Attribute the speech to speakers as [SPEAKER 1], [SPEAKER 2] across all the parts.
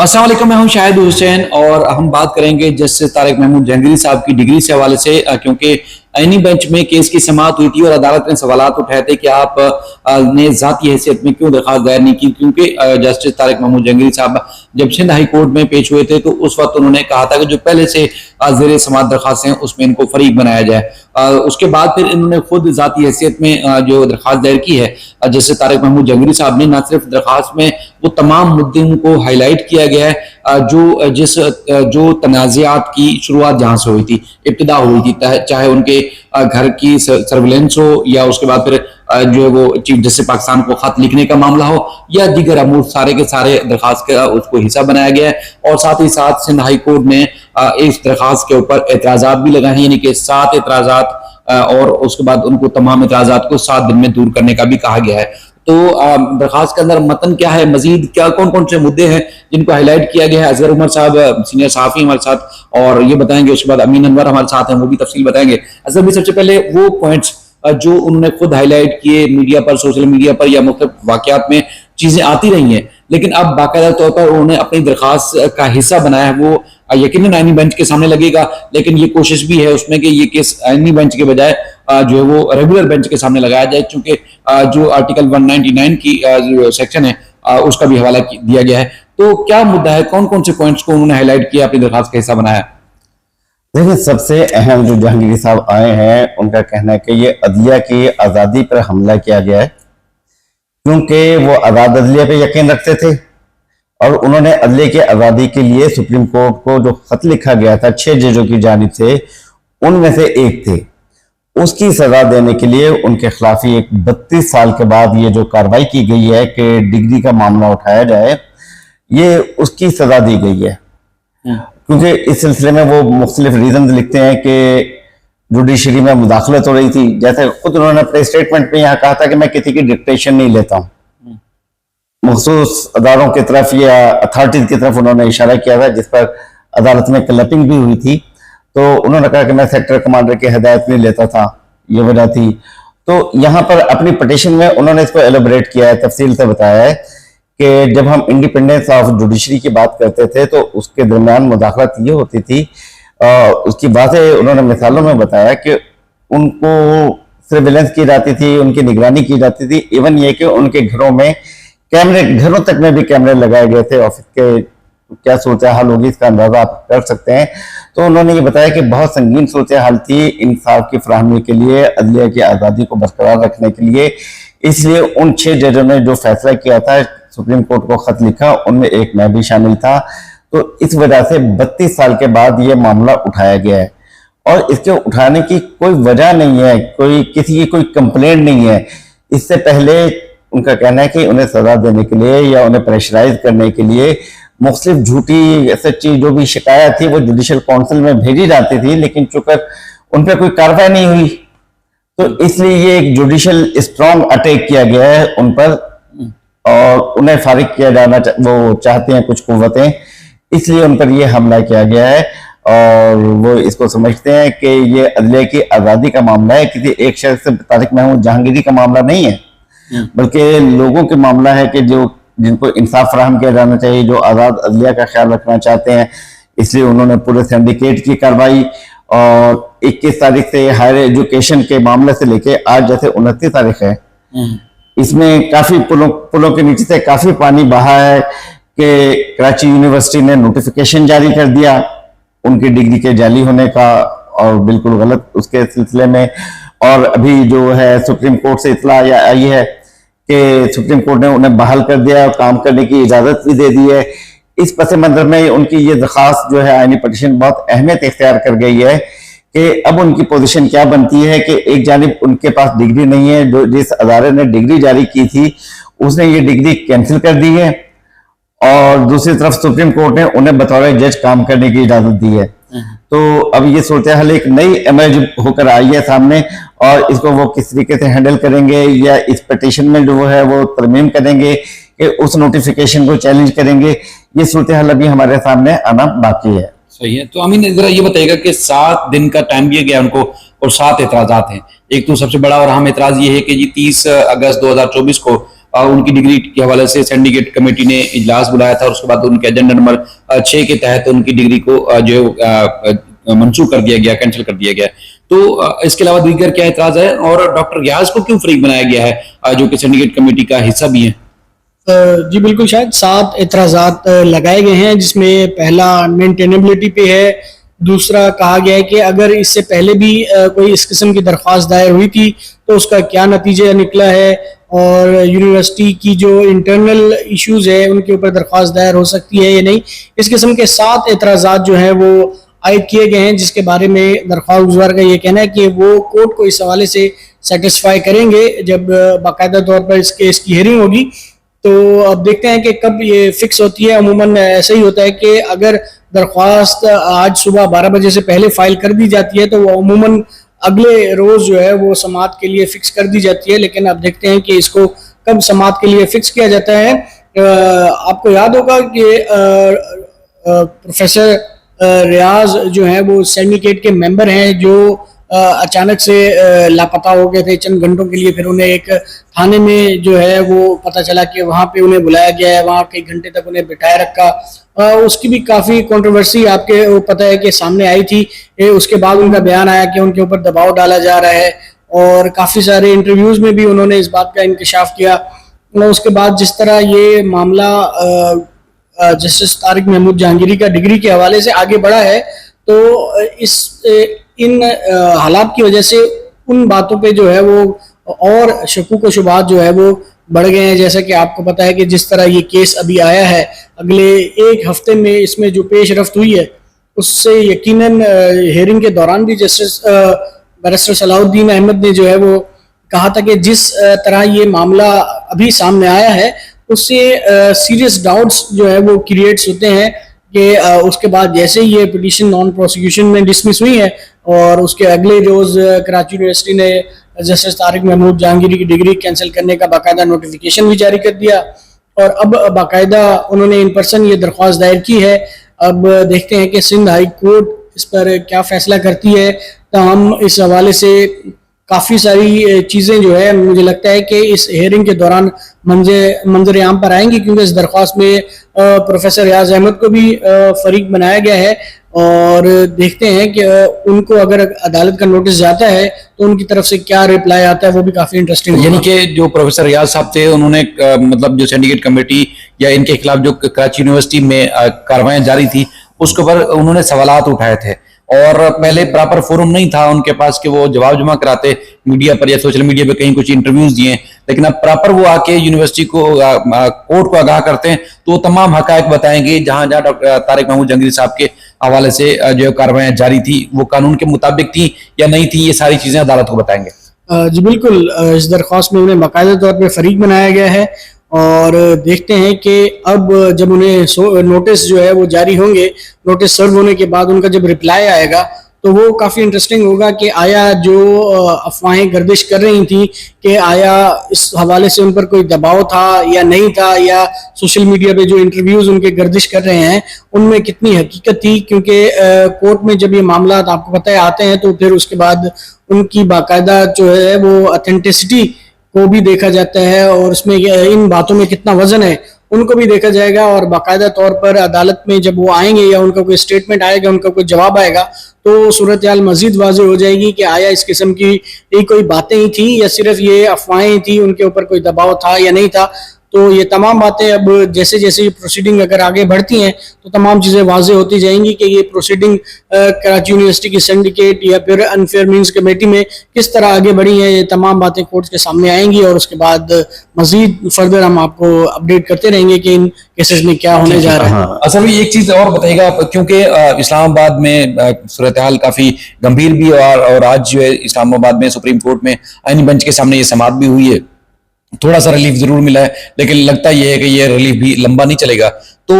[SPEAKER 1] अस्सलाम वालेकुम, मैं हूं शाहिद हुसैन और हम बात करेंगे जस्टिस तारिक महमूद जहांगीरी साहब की डिग्री से हवाले से, क्योंकि आईनी बेंच में केस की समाअत हुई थी और अदालत ने सवालात उठाए थे कि आप ने जाती हैसियत में क्यों दरखास्त दायर नहीं की, क्योंकि जस्टिस तारिक महमूद जहांगीरी साहब जब सिंध हाई कोर्ट में पेश हुए थे तो उस वक्त उन्होंने कहा था कि जो पहले से जेर समाअत दरखास्त हैं उसमें इनको फरीक बनाया जाए। उसके बाद फिर इन्होंने खुद जाती हैसियत में जो दरखास्त दायर की है जस्टिस तारिक महमूद जहांगीरी साहब ने, न सिर्फ दरखास्त में वो तमाम मुद्दों को हाईलाइट किया गया है जो तनाज़ात की शुरुआत जहां से हुई थी, इब्तिदा हुई थी, चाहे उनके घर की सर्विलेंस हो या उसके बाद फिर जो है वो चीफ जस्टिस पाकिस्तान को खत लिखने का मामला हो या दीगर अमूर, सारे के सारे दरखास्त का उसको हिस्सा बनाया गया है। और साथ ही साथ सिंध हाई कोर्ट ने इस दरखास्त के ऊपर एतराजात भी लगाए हैं, यानी कि 7 एतराजात, और उसके बाद उनको तमाम एतराजात को 7 दिन में दूर करने का भी कहा गया है। तो दरखास्त के अंदर मतन क्या है, मजीद क्या कौन कौन से मुद्दे हैं जिनको हाईलाइट किया गया है। असगर उमर साहब सीनियर सहाफी हमारे साथ और ये बताएंगे, उसके बाद अमीन अनवर हमारे साथ हैं, वो भी तफसील बताएंगे। असगर भी सबसे पहले वो पॉइंट्स जो उन्होंने खुद हाईलाइट किए मीडिया पर, सोशल मीडिया पर या मुख्तलिफ वाकयात में चीजें आती रही हैं, लेकिन अब बाकायदा तौर पर उन्होंने अपनी दरखास्त का हिस्सा बनाया है, वो यकीनन आईनी बेंच के सामने लगेगा, लेकिन ये कोशिश भी है उसमें कि ये केस आईनी बेंच के बजाय जो है वो रेगुलर बेंच के सामने लगाया जाए, क्योंकि जो आर्टिकल 199 की जो सेक्शन है उसका भी हवाला दिया गया है। तो क्या मुद्दा है, कौन कौन से पॉइंट्स को उन्होंने हाईलाइट किया, अपनी दरखास्त का हिस्सा बनाया?
[SPEAKER 2] देखिए, सबसे अहम जो जहांगीरी साहब आए हैं उनका कहना है कि ये अदलिया की आज़ादी पर हमला किया गया है, क्योंकि वो आज़ाद अदलिया पे यकीन रखते थे और उन्होंने अदलिया की आज़ादी के लिए सुप्रीम कोर्ट को जो खत लिखा गया था 6 जजों की जानिब से, उनमें से एक थे, उसकी सजा देने के लिए उनके खिलाफ एक 32 साल के बाद ये जो कार्रवाई की गई है कि डिग्री का मामला उठाया जाए, ये उसकी सजा दी गई है। क्योंकि इस सिलसिले में वो मुख्तलिफ रीजन लिखते हैं कि जुडिशरी में मुदाखलत हो रही थी, जैसे खुद उन्होंने अपने स्टेटमेंट में यहाँ कहा था कि मैं किसी की डिक्टेशन नहीं लेता हूँ। मखसूस अदारों की तरफ या अथॉरिटीज की तरफ उन्होंने इशारा किया था, जिस पर अदालत में क्लैपिंग भी हुई थी। तो उन्होंने कहा कि मैं सेक्टर कमांडर की हिदायत नहीं लेता था, ये वजह थी। तो यहाँ पर अपनी पिटीशन में उन्होंने इसको एलोबरेट किया है, तफसील से बताया है कि जब हम इंडिपेंडेंस ऑफ जुडिशरी की बात करते थे तो उसके दरमियान मुदाखलत ये होती थी, उसकी बातें उन्होंने मिसालों में बताया कि उनको सर्विलेंस की जाती थी, उनकी निगरानी की जाती थी, इवन ये कि उनके घरों में कैमरे, घरों तक में भी कैमरे लगाए गए थे। ऑफिस के क्या सूरत हाल होगी इसका अंदाजा आप कर सकते हैं। तो उन्होंने ये बताया कि बहुत संगीन सूरत हाल थी इंसाफ की फराहमी के लिए, अदलिया की आज़ादी को बरकरार रखने के लिए। इसलिए उन 6 जजों ने जो फैसला किया था, सुप्रीम कोर्ट को खत लिखा, उनमें एक मैं भी शामिल था। तो इस वजह से 32 साल के बाद ये मामला उठाया गया है और इसके उठाने की कोई वजह नहीं है, कोई किसी की कोई कंप्लेंट नहीं है। इससे पहले उनका कहना है कि उन्हें सजा देने के लिए या उन्हें प्रेशराइज करने के लिए मुख्तलिफ झूठी सच्ची जो भी शिकायत थी वो जुडिशल काउंसिल में भेजी जाती थी, लेकिन चूंकि उन पर कोई कार्रवाई नहीं हुई तो इसलिए ये एक जुडिशल स्ट्रॉन्ग अटैक किया गया है उन पर और उन्हें फारिग किया जाना वो चाहते हैं कुछ कुव्वतें, इसलिए उन पर यह हमला किया गया है। और वो इसको समझते हैं कि ये अदलिया की आज़ादी का मामला है, किसी एक शख्स तारिक महमूद जहांगीरी का मामला नहीं है, बल्कि लोगों के मामला है कि जो जिनको इंसाफ फराहम किया जाना चाहिए, जो आज़ाद अदलिया का ख्याल रखना चाहते हैं। इसलिए उन्होंने पूरे सिंडिकेट की कार्रवाई और 21 तारीख से हायर एजुकेशन के मामले से लेके आज जैसे 29 तारीख है, इसमें काफी पुलों के नीचे से काफी पानी बहा है कि कराची यूनिवर्सिटी ने नोटिफिकेशन जारी कर दिया उनकी डिग्री के जाली होने का और बिल्कुल गलत उसके सिलसिले में। और अभी जो है सुप्रीम कोर्ट से इतला आई है कि सुप्रीम कोर्ट ने उन्हें बहाल कर दिया और काम करने की इजाजत भी दे दी है। इस पस मंजर में उनकी ये दरखास्त जो है आईनी पिटीशन बहुत अहमियत इख्तियार कर गई है कि अब उनकी पोजीशन क्या बनती है कि एक जानिब उनके पास डिग्री नहीं है, जो जिस अदारे ने डिग्री जारी की थी उसने ये डिग्री कैंसिल कर दी है, और दूसरी तरफ सुप्रीम कोर्ट ने उन्हें बतौर जज काम करने की इजाजत दी है। तो अब ये सूरत हाल एक नई इमेज होकर आई है सामने और इसको वो किस तरीके से हैंडल करेंगे या इस पिटीशन में जो है वो तरमीम करेंगे कि उस नोटिफिकेशन को चैलेंज करेंगे, ये सूरत हाल अभी हमारे सामने आना बाकी है।
[SPEAKER 1] सही है। तो अमीन जरा ये बताइएगा कि 7 दिन का टाइम दिया गया उनको और 7 एतराजात हैं। एक तो सबसे बड़ा और अहम एतराज ये है कि जी 30 अगस्त 2024 को उनकी डिग्री के हवाले से सिंडिकेट कमेटी ने इजलास बुलाया था और उसके बाद उनके एजेंडा नंबर 6 के तहत उनकी डिग्री को जो मंसूख कर दिया गया, कैंसिल कर दिया गया। तो इसके अलावा दीगर क्या एतराज है और डॉक्टर रियाज को क्यों फरीक बनाया गया है जो कि सिंडिकेट कमेटी का हिस्सा भी है?
[SPEAKER 3] जी बिल्कुल, शायद 7 एतराज़ात लगाए गए हैं, जिसमें पहला मेंटेनेबिलिटी पे है, दूसरा कहा गया है कि अगर इससे पहले भी कोई इस किस्म की दरख्वास्त दायर हुई थी तो उसका क्या नतीजा निकला है, और यूनिवर्सिटी की जो इंटरनल इश्यूज है उनके ऊपर दरख्वास्त दायर हो सकती है या नहीं। इस किस्म के 7 एतराज़ात जो हैं वो आयद किए गए हैं, जिसके बारे में दरख्वास्त गुज़ार का ये कहना है कि वो कोर्ट को इस हवाले से सेटिस्फाई करेंगे जब बाकायदा तौर पर इस केस की हियरिंग होगी। तो अब देखते हैं कि कब ये फिक्स होती है। अमूमन ऐसा ही होता है कि अगर दरख्वास्त आज सुबह 12 बजे से पहले फाइल कर दी जाती है तो वो अमूमन अगले रोज़ जो है वो समाअत के लिए फिक्स कर दी जाती है। लेकिन अब देखते हैं कि इसको कब समाअत के लिए फिक्स किया जाता है। आपको याद होगा कि प्रोफेसर रियाज जो है वो सिंडिकेट के मेंबर हैं जो अचानक से लापता हो गए थे चंद घंटों के लिए। फिर उन्हें एक थाने में जो है वो पता चला कि वहाँ पे उन्हें बुलाया गया है, वहाँ कई घंटे तक उन्हें बिठाए रखा। उसकी भी काफ़ी कंट्रोवर्सी आपके पता है कि सामने आई थी। उसके बाद उनका बयान आया कि उनके ऊपर दबाव डाला जा रहा है और काफ़ी सारे इंटरव्यूज़ में भी उन्होंने इस बात का इंकशाफ किया। उसके बाद जिस तरह ये मामला जस्टिस तारिक महमूद जहांगीरी का डिग्री के हवाले से आगे बढ़ा है, तो इन हालात की वजह से उन बातों पे जो है वो और शकूक व शुबहात जो है वो बढ़ गए हैं। जैसा कि आपको पता है कि जिस तरह ये केस अभी आया है, अगले 1 हफ्ते में इसमें जो पेश रफ्त हुई है उससे यकीनन हियरिंग के दौरान भी जस्टिस बैरिस्टर सलाहुद्दीन अहमद ने जो है वो कहा था कि जिस तरह ये मामला अभी सामने आया है उससे सीरियस डाउट्स जो है वो क्रिएट्स होते हैं कि उसके बाद जैसे ही ये पिटीशन नॉन प्रोसिक्यूशन में डिसमिस हुई है और उसके अगले रोज़ कराची यूनिवर्सिटी ने जस्टिस तारिक महमूद जहांगीरी की डिग्री कैंसिल करने का बाकायदा नोटिफिकेशन भी जारी कर दिया और अब बाकायदा उन्होंने इन पर्सन ये दरख्वास्त दायर की है। अब देखते हैं कि सिंध हाई कोर्ट इस पर क्या फैसला करती है। तो हम इस हवाले से काफ़ी सारी चीज़ें जो है मुझे लगता है कि इस हियरिंग के दौरान मंजर आम पर आएंगी, क्योंकि इस दरख्वास्त में प्रोफेसर रियाज अहमद को भी फरीक बनाया गया है और देखते हैं कि उनको अगर अदालत का नोटिस जाता है तो उनकी तरफ से क्या रिप्लाई आता है, वो भी काफ़ी इंटरेस्टिंग है।
[SPEAKER 1] यानी कि जो प्रोफेसर रियाज साहब थे उन्होंने मतलब जो सिंडिकेट कमेटी या इनके खिलाफ जो कराची यूनिवर्सिटी में कार्रवाइयां जारी थी उसके ऊपर उन्होंने सवालात उठाए थे और पहले प्रॉपर फोरम नहीं था उनके पास कि वो जवाब जमा कराते मीडिया पर या सोशल मीडिया पे कहीं कुछ इंटरव्यूज दिए, लेकिन अब प्रॉपर वो आके यूनिवर्सिटी को कोर्ट को आगाह करते हैं तो वो तमाम हकायक बताएंगे। जहां जहां डॉक्टर तारिक महमूद जहांगीरी साहब के हवाले से जो कार्रवाइयां जारी थी वो कानून के मुताबिक थी या नहीं थी, ये सारी चीजें अदालत को बताएंगे।
[SPEAKER 3] जी बिल्कुल, इस दरख्वास्त में उन्हें बाकायदा तौर पर फरीक बनाया गया है और देखते हैं कि अब जब उन्हें नोटिस जो है वो जारी होंगे, नोटिस सर्व होने के बाद उनका जब रिप्लाई आएगा तो वो काफ़ी इंटरेस्टिंग होगा कि आया जो अफवाहें गर्दिश कर रही थी कि आया इस हवाले से उन पर कोई दबाव था या नहीं था, या सोशल मीडिया पे जो इंटरव्यूज़ उनके गर्दिश कर रहे हैं उनमें कितनी हकीकत थी। क्योंकि कोर्ट में जब ये मामला आपको पता है आते हैं तो फिर उसके बाद उनकी बाकायदा जो है वो ऑथेंटिसिटी को भी देखा जाता है और उसमें इन बातों में कितना वजन है उनको भी देखा जाएगा और बाकायदा तौर पर अदालत में जब वो आएंगे या उनका कोई स्टेटमेंट आएगा, उनका कोई जवाब आएगा तो सूरत हाल मजीद वाज़ेह हो जाएगी कि आया इस किस्म की कोई बातें ही थी या सिर्फ ये अफवाहें थी, उनके ऊपर कोई दबाव था या नहीं था। तो ये तमाम बातें अब जैसे जैसे प्रोसीडिंग अगर आगे बढ़ती हैं तो तमाम चीज़ें वाज़ेह होती जाएंगी कि ये प्रोसीडिंग कराची यूनिवर्सिटी की सिंडिकेट या फिर अनफेयर मींस कमेटी में किस तरह आगे बढ़ी हैं। ये तमाम बातें कोर्ट के सामने आएंगी और उसके बाद मजीद फर्दर हम आपको अपडेट करते रहेंगे कि इन केसेस में क्या होने जा रहा है।
[SPEAKER 1] असल में एक चीज और बताइएगा, क्योंकि इस्लामाबाद में सूरत हाल काफी गंभीर भी और आज जो है इस्लामाबाद में सुप्रीम कोर्ट में आईनी बेंच के सामने ये समाअत भी हुई है, थोड़ा सा रिलीफ जरूर मिला है लेकिन लगता यह है कि ये रिलीफ भी लंबा नहीं चलेगा। तो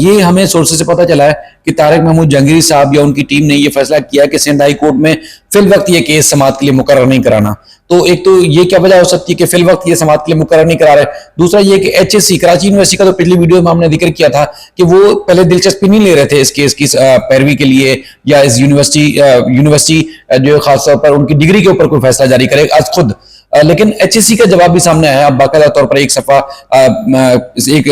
[SPEAKER 1] ये हमें सोर्सेज से पता चला है कि तारिक महमूद जहांगीरी साहब या उनकी टीम ने ये फैसला किया कि सिंध हाई कोर्ट में फिल वक्त ये केस समाअत के लिए मुकर्रर नहीं कराना। तो एक तो ये क्या वजह हो सकती है कि फिल वक्त ये समाअत के लिए मुकर्रर नहीं करा रहे। दूसरा ये कि एचएससी कराची यूनिवर्सिटी का तो पिछली वीडियो में हमने जिक्र किया था कि वो पहले दिलचस्पी नहीं ले रहे थे इस केस की पैरवी के लिए, या इस यूनिवर्सिटी जो खासतौर पर उनकी डिग्री के ऊपर कोई फैसला जारी करे आज खुद। लेकिन एचएससी का जवाब भी सामने आया। अब बाकायदा तौर पर एक सफा एक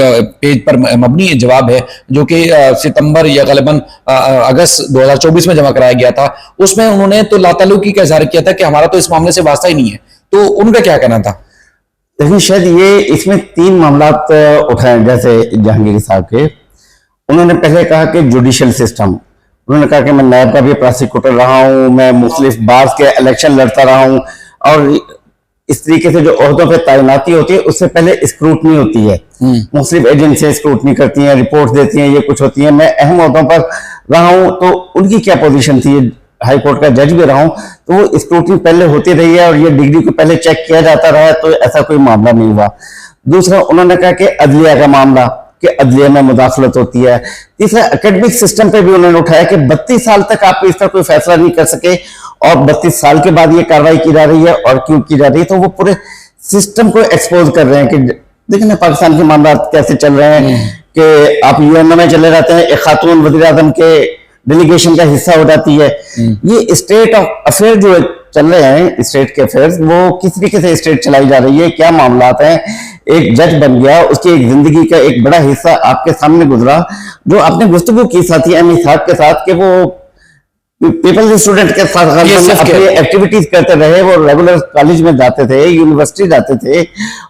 [SPEAKER 1] पेज पर मबनी जवाब है जो कि सितंबर या गलबन अगस्त 2024 में जमा कराया गया था। उसमें उन्होंने तो लाताल्लुकी का इजहार किया था कि हमारा तो इस मामले से वास्ता ही नहीं है। तो उनका क्या कहना था?
[SPEAKER 2] देखिए, शायद ये इसमें 3 मामला उठाए जैसे जहांगीर साहब के। उन्होंने पहले कहा कि जुडिशियल सिस्टम, उन्होंने कहा कि मैं नायब का भी प्रोसिक्यूटर रहा हूं, मैं मुख्तलिफ बार के इलेक्शन लड़ता रहा हूं, और इस तरीके से जो ओहदों पे तैनाती होती है उससे पहले स्क्रूटनी होती है, मुख्तलिफ एजेंसियां स्क्रूटनी करती हैं, रिपोर्ट देती हैं, ये कुछ होती है। मैं अहम ओहदों पर रहा हूं, तो उनकी क्या पोजीशन थी, हाई कोर्ट का जज भी रहा हूं, तो वो स्क्रूटनी पहले होती रही है और ये डिग्री को पहले चेक किया जाता रहा है, तो ऐसा कोई मामला नहीं हुआ। दूसरा, उन्होंने कहा कि अदलिया का मामला, कि अदलिया में मुदाखलत होती है। तीसरा, एकेडमिक सिस्टम पे भी उन्होंने उठाया कि 32 साल तक आप इस तरह कोई फैसला नहीं कर सके और 32 साल के बाद ये कार्रवाई की जा रही है, और क्यों की जा रही है। तो वो पूरे सिस्टम को एक्सपोज कर रहे हैं कि देखिए ना पाकिस्तान के मामला कैसे चल रहे हैं, कि आप यूएनओ में चले जाते हैं, एक खातून वज़ीर आज़म के डेलीगेशन का हिस्सा हो जाती है। ये स्टेट ऑफ अफेयर जो चल रहे हैं, स्टेट के अफेयर्स, वो किस तरीके से स्टेट चलाई जा रही है, क्या मामला हैं। एक जज बन गया, उसकी एक जिंदगी का एक बड़ा हिस्सा आपके सामने गुजरा, जो आपने गुफ्तगू की साथी अमी साहब के साथ, कि वो पीपल्स स्टूडेंट के साथ अपनी एक्टिविटीज करते रहे, वो रेगुलर कॉलेज में जाते थे, यूनिवर्सिटी जाते थे,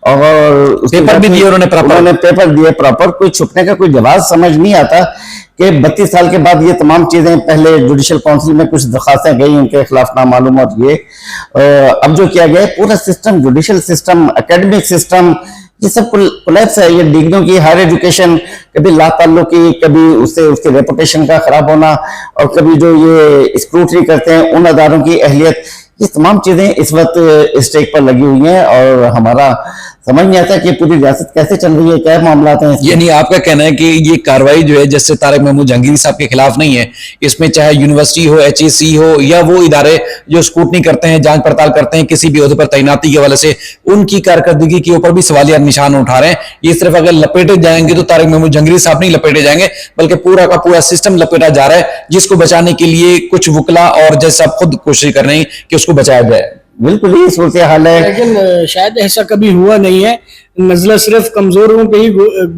[SPEAKER 2] और
[SPEAKER 1] पेपर भी दिए उन्होंने
[SPEAKER 2] पेपर दिए प्रॉपर। कोई छुपने का कोई जवाब समझ नहीं आता कि 32 साल के बाद ये तमाम चीजें, पहले जुडिशियल काउंसिल में कुछ दरखास्तें गई उनके खिलाफ नामालूम, और ये अब जो किया गया पूरा system, judicial system, academic system, ये सब कोलैप्स है। ये डिग्रियों की हायर एजुकेशन कभी लाताल्लुकी, कभी उससे उसके रेपुटेशन का खराब होना, और कभी जो ये स्क्रूटनी करते हैं उन अदारों की अहलियत, ये तमाम चीजें इस वक्त स्टेक पर लगी हुई हैं, और हमारा समझ नहीं आता कि पूरी रियासत कैसे चल रही है, क्या मामला है।
[SPEAKER 1] यानी आपका कहना है कि ये कार्रवाई जो है जस्टिस तारिक महमूद जहांगीरी साहब के खिलाफ नहीं है, इसमें चाहे यूनिवर्सिटी हो, एचईसी हो, या वो इदारे जो स्क्रूटनी करते हैं, जांच पड़ताल करते हैं किसी भी ओहदे पर तैनाती के हवाले से, उनकी कारकर्दगी के ऊपर भी सवालिया निशान उठा रहे हैं। ये सिर्फ अगर लपेटे जाएंगे तो तारिक महमूद जहांगीरी साहब नहीं लपेटे जाएंगे, बल्कि पूरा का पूरा सिस्टम लपेटा जा रहा है, जिसको बचाने के लिए कुछ वकला और जज साहब खुद कोशिश कर रहे हैं कि उसको बचाया जाए।
[SPEAKER 2] बिल्कुल ही सूरत हाल है,
[SPEAKER 3] लेकिन शायद ऐसा कभी हुआ नहीं है। नजला सिर्फ कमजोरों पे ही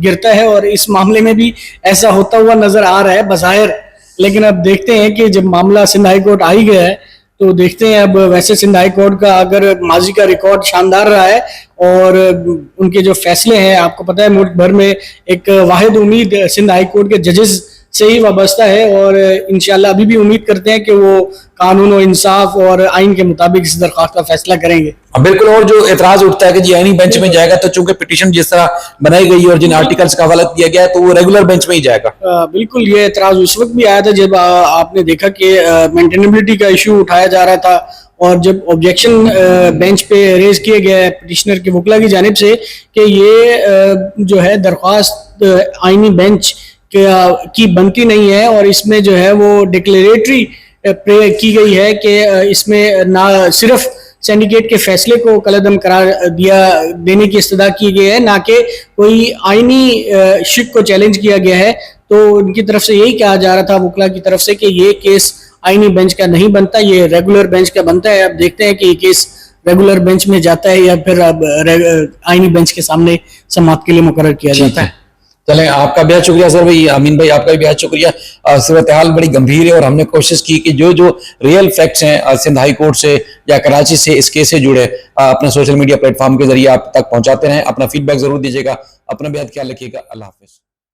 [SPEAKER 3] गिरता है, और इस मामले में भी ऐसा होता हुआ नजर आ रहा है बज़ाहिर। लेकिन अब देखते हैं कि जब मामला सिंध हाई कोर्ट आ ही गया है, तो देखते हैं। अब वैसे सिंध हाई कोर्ट का अगर माजी का रिकॉर्ड शानदार रहा है, और उनके जो फैसले हैं, आपको पता है मुल्क भर में एक वाहिद उम्मीद सिंध हाई कोर्ट के जजेस से ही वाबस्ता है, और इंशाल्लाह अभी भी उम्मीद करते हैं कि वो कानून और इंसाफ और आइन के मुताबिक इस दरख्वास्त का फैसला करेंगे।
[SPEAKER 1] बिल्कुल। और जो एतराज उठता है कि जी आईनी बेंच में जाएगा, तो चूंकि पिटीशन जिस तरह बनाई गई है और जिन आर्टिकल्स का हवाला दिया गया है, तो वो रेगुलर बेंच में ही जाएगा।
[SPEAKER 3] बिल्कुल, ये एतराज उस वक्त भी आया था जब आपने देखा कि मेंटेनेबिलिटी का इशू उठाया जा रहा था, और जब ऑब्जेक्शन बेंच पे रेज किया गया है पिटिशनर के वकला की जानिब से कि ये जो है दरख्वास्त आईनी बेंच की बनती नहीं है, और इसमें जो है वो डिक्लेरेटरी की गई है कि इसमें ना सिर्फ सिंडिकेट के फैसले को कलअदम करार देने की इस्तदा की गई है, ना कि कोई आईनी शिक को चैलेंज किया गया है। तो उनकी तरफ से यही कहा जा रहा था वकला की तरफ से कि ये केस आईनी बेंच का नहीं बनता, ये रेगुलर बेंच का बनता है। अब देखते हैं कि ये केस रेगुलर बेंच में जाता है या फिर अब आईनी बेंच के सामने समाअत के लिए मुकर्रर किया जाता है।
[SPEAKER 1] चलें, आपका बेहद शुक्रिया सर भाई, अमीन भाई आपका भी बेहद शुक्रिया। सूरत हाल बड़ी गंभीर है, और हमने कोशिश की कि जो जो रियल फैक्ट्स हैं सिंध हाई कोर्ट से या कराची से इस केस से जुड़े, अपने सोशल मीडिया प्लेटफॉर्म के जरिए आप तक पहुंचाते रहें। अपना फीडबैक जरूर दीजिएगा। अपना बेहद ख्याल रखिएगा। अल्लाह हाफिज।